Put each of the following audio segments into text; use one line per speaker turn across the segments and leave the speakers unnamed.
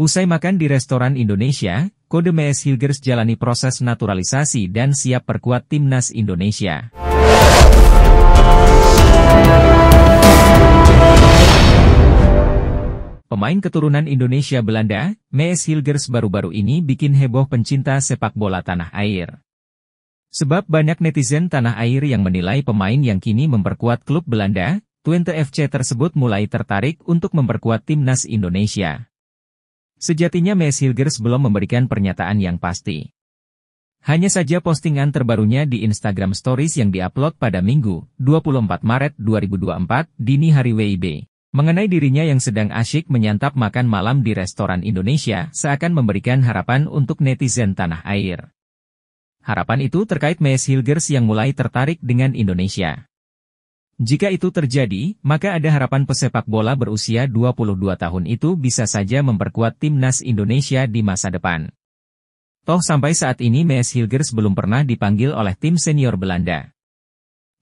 Usai makan di restoran Indonesia, kode Mees Hilgers jalani proses naturalisasi dan siap perkuat timnas Indonesia. Pemain keturunan Indonesia Belanda, Mees Hilgers baru-baru ini bikin heboh pencinta sepak bola tanah air. Sebab banyak netizen tanah air yang menilai pemain yang kini memperkuat klub Belanda, Twente FC tersebut mulai tertarik untuk memperkuat timnas Indonesia. Sejatinya Mees Hilgers belum memberikan pernyataan yang pasti. Hanya saja postingan terbarunya di Instagram Stories yang diupload pada Minggu, 24 Maret 2024, dini hari WIB, mengenai dirinya yang sedang asyik menyantap makan malam di restoran Indonesia seakan memberikan harapan untuk netizen tanah air. Harapan itu terkait Mees Hilgers yang mulai tertarik dengan Indonesia. Jika itu terjadi, maka ada harapan pesepak bola berusia 22 tahun itu bisa saja memperkuat timnas Indonesia di masa depan. Toh sampai saat ini Mees Hilgers belum pernah dipanggil oleh tim senior Belanda.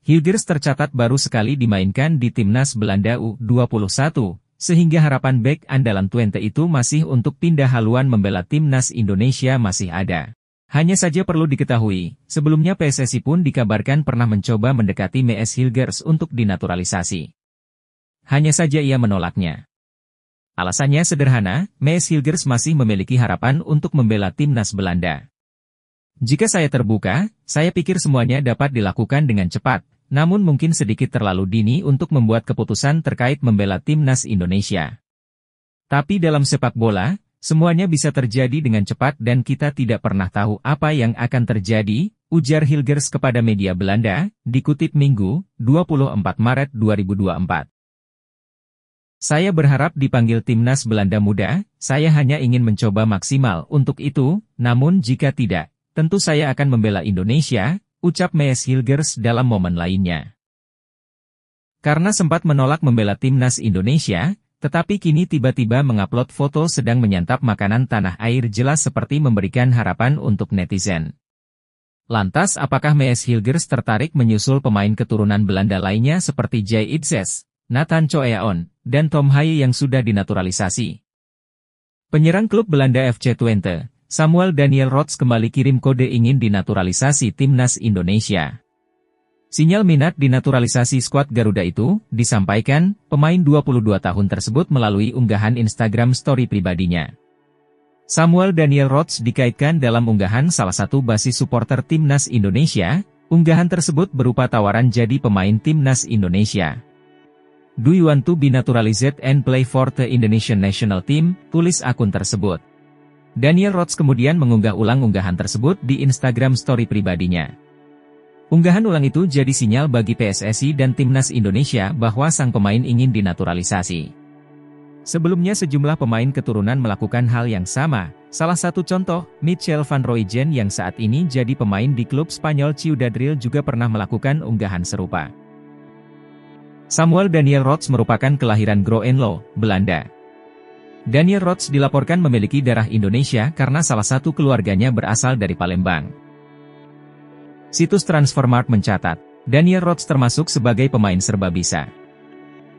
Hilgers tercatat baru sekali dimainkan di timnas Belanda U21, sehingga harapan bek andalan Twente itu masih untuk pindah haluan membela timnas Indonesia masih ada. Hanya saja perlu diketahui, sebelumnya PSSI pun dikabarkan pernah mencoba mendekati Mees Hilgers untuk dinaturalisasi. Hanya saja ia menolaknya. Alasannya sederhana, Mees Hilgers masih memiliki harapan untuk membela timnas Belanda. Jika saya terbuka, saya pikir semuanya dapat dilakukan dengan cepat, namun mungkin sedikit terlalu dini untuk membuat keputusan terkait membela timnas Indonesia. Tapi dalam sepak bola, semuanya bisa terjadi dengan cepat dan kita tidak pernah tahu apa yang akan terjadi, ujar Hilgers kepada media Belanda, dikutip Minggu, 24 Maret 2024. Saya berharap dipanggil timnas Belanda muda, saya hanya ingin mencoba maksimal untuk itu, namun jika tidak, tentu saya akan membela Indonesia, ucap Mees Hilgers dalam momen lainnya. Karena sempat menolak membela timnas Indonesia, tetapi kini tiba-tiba mengupload foto sedang menyantap makanan tanah air jelas seperti memberikan harapan untuk netizen. Lantas apakah Mees Hilgers tertarik menyusul pemain keturunan Belanda lainnya seperti Jay Itzes, Nathan Coeon, dan Tom Haye yang sudah dinaturalisasi? Penyerang klub Belanda FC Twente, Samuel Daniel Rots kembali kirim kode ingin dinaturalisasi timnas Indonesia. Sinyal minat dinaturalisasi skuad Garuda itu, disampaikan, pemain 22 tahun tersebut melalui unggahan Instagram story pribadinya. Samuel Daniel Rots dikaitkan dalam unggahan salah satu basis supporter timnas Indonesia, unggahan tersebut berupa tawaran jadi pemain timnas Indonesia. Do you want to be naturalized and play for the Indonesian national team, tulis akun tersebut. Daniel Rots kemudian mengunggah ulang unggahan tersebut di Instagram story pribadinya. Unggahan ulang itu jadi sinyal bagi PSSI dan timnas Indonesia bahwa sang pemain ingin dinaturalisasi. Sebelumnya sejumlah pemain keturunan melakukan hal yang sama, salah satu contoh, Michel van Rooijen yang saat ini jadi pemain di klub Spanyol Ciudad Real juga pernah melakukan unggahan serupa. Samuel Daniel Rots merupakan kelahiran Groenlo, Belanda. Daniel Rots dilaporkan memiliki darah Indonesia karena salah satu keluarganya berasal dari Palembang. Situs Transfermarkt mencatat, Daniel Rots termasuk sebagai pemain serba bisa.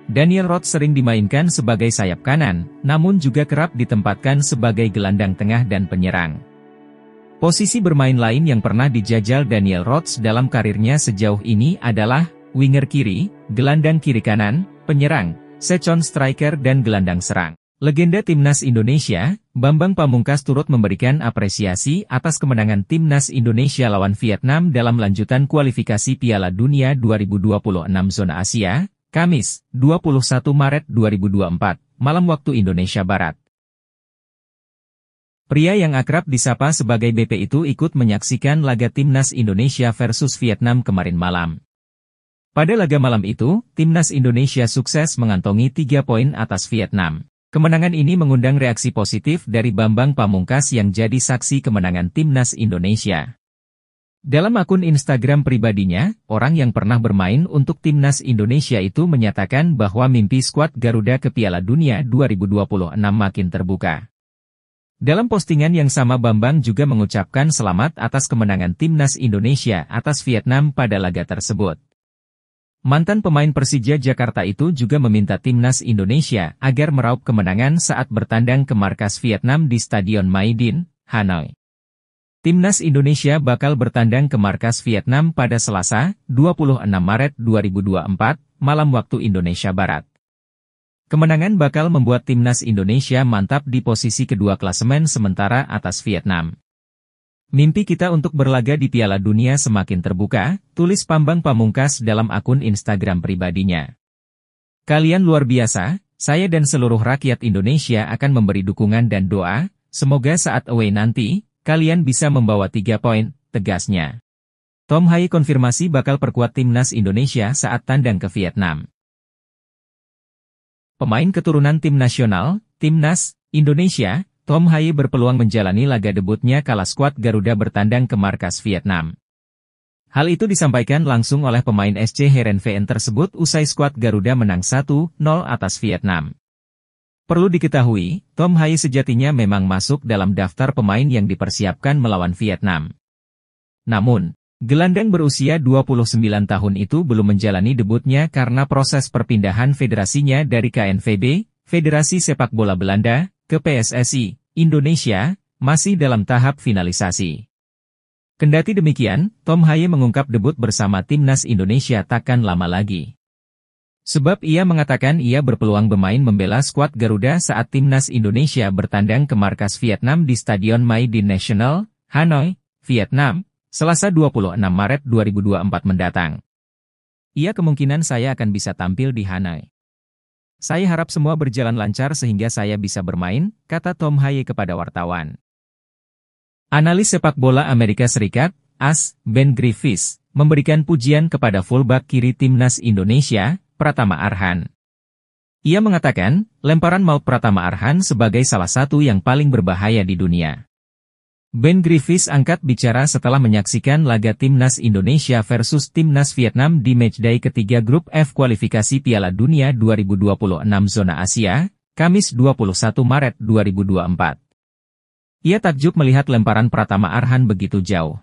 Daniel Rots sering dimainkan sebagai sayap kanan, namun juga kerap ditempatkan sebagai gelandang tengah dan penyerang. Posisi bermain lain yang pernah dijajal Daniel Rots dalam karirnya sejauh ini adalah winger kiri, gelandang kiri kanan, penyerang, second striker dan gelandang serang. Legenda timnas Indonesia, Bambang Pamungkas turut memberikan apresiasi atas kemenangan timnas Indonesia lawan Vietnam dalam lanjutan kualifikasi Piala Dunia 2026 Zona Asia, Kamis, 21 Maret 2024, malam waktu Indonesia Barat. Pria yang akrab disapa sebagai BP itu ikut menyaksikan laga timnas Indonesia versus Vietnam kemarin malam. Pada laga malam itu, timnas Indonesia sukses mengantongi 3 poin atas Vietnam. Kemenangan ini mengundang reaksi positif dari Bambang Pamungkas yang jadi saksi kemenangan timnas Indonesia. Dalam akun Instagram pribadinya, orang yang pernah bermain untuk timnas Indonesia itu menyatakan bahwa mimpi skuad Garuda ke Piala Dunia 2026 makin terbuka. Dalam postingan yang sama Bambang juga mengucapkan selamat atas kemenangan timnas Indonesia atas Vietnam pada laga tersebut. Mantan pemain Persija Jakarta itu juga meminta timnas Indonesia agar meraup kemenangan saat bertandang ke markas Vietnam di Stadion Mai Dinh, Hanoi. Timnas Indonesia bakal bertandang ke markas Vietnam pada Selasa, 26 Maret 2024, malam waktu Indonesia Barat. Kemenangan bakal membuat timnas Indonesia mantap di posisi kedua klasemen sementara atas Vietnam. Mimpi kita untuk berlaga di Piala Dunia semakin terbuka, tulis Bambang Pamungkas dalam akun Instagram pribadinya. Kalian luar biasa, saya dan seluruh rakyat Indonesia akan memberi dukungan dan doa, semoga saat away nanti, kalian bisa membawa 3 poin, tegasnya. Tom Haye konfirmasi bakal perkuat timnas Indonesia saat tandang ke Vietnam. Pemain keturunan tim nasional, Timnas Indonesia, Tom Haye berpeluang menjalani laga debutnya kala skuad Garuda bertandang ke markas Vietnam. Hal itu disampaikan langsung oleh pemain SC Heerenveen tersebut usai skuad Garuda menang 1-0 atas Vietnam. Perlu diketahui, Tom Haye sejatinya memang masuk dalam daftar pemain yang dipersiapkan melawan Vietnam. Namun, gelandang berusia 29 tahun itu belum menjalani debutnya karena proses perpindahan federasinya dari KNVB, Federasi Sepak Bola Belanda, ke PSSI Indonesia, masih dalam tahap finalisasi. Kendati demikian, Tom Haye mengungkap debut bersama timnas Indonesia takkan lama lagi. Sebab ia mengatakan ia berpeluang bermain membela skuad Garuda saat timnas Indonesia bertandang ke markas Vietnam di Stadion Mai Dinh National, Hanoi, Vietnam, Selasa 26 Maret 2024 mendatang. Ia kemungkinan saya akan bisa tampil di Hanoi. Saya harap semua berjalan lancar sehingga saya bisa bermain, kata Tom Haye kepada wartawan. Analis sepak bola Amerika Serikat, AS, Ben Griffiths, memberikan pujian kepada fullback kiri timnas Indonesia, Pratama Arhan. Ia mengatakan, lemparan maut Pratama Arhan sebagai salah satu yang paling berbahaya di dunia. Ben Griffiths angkat bicara setelah menyaksikan laga timnas Indonesia versus timnas Vietnam di matchday ketiga grup F kualifikasi Piala Dunia 2026 zona Asia, Kamis 21 Maret 2024. Ia takjub melihat lemparan Pratama Arhan begitu jauh.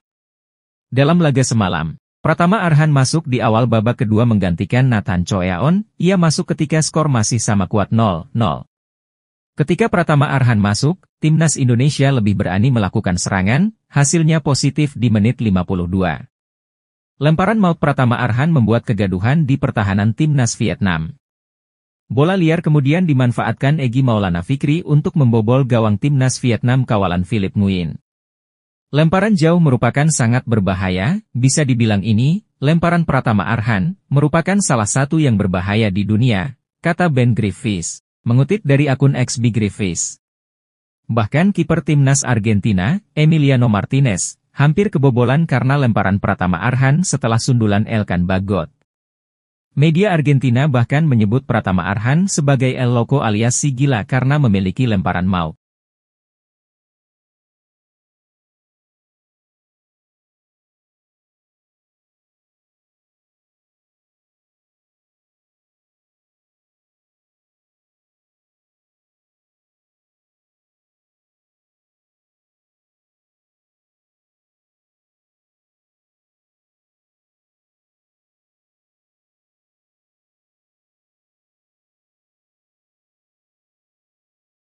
Dalam laga semalam, Pratama Arhan masuk di awal babak kedua menggantikan Nathan Choeaon, ia masuk ketika skor masih sama kuat 0-0. Ketika Pratama Arhan masuk, timnas Indonesia lebih berani melakukan serangan, hasilnya positif di menit 52. Lemparan maut Pratama Arhan membuat kegaduhan di pertahanan timnas Vietnam. Bola liar kemudian dimanfaatkan Egy Maulana Fikri untuk membobol gawang timnas Vietnam kawalan Philip Nguyen. Lemparan jauh merupakan sangat berbahaya, bisa dibilang ini, lemparan Pratama Arhan, merupakan salah satu yang berbahaya di dunia, kata Ben Griffiths, mengutip dari akun XB Griffiths. Bahkan kiper timnas Argentina, Emiliano Martinez, hampir kebobolan karena lemparan Pratama Arhan setelah sundulan Elkan Bagot. Media Argentina bahkan menyebut Pratama Arhan sebagai El Loco alias si gila karena memiliki lemparan maut.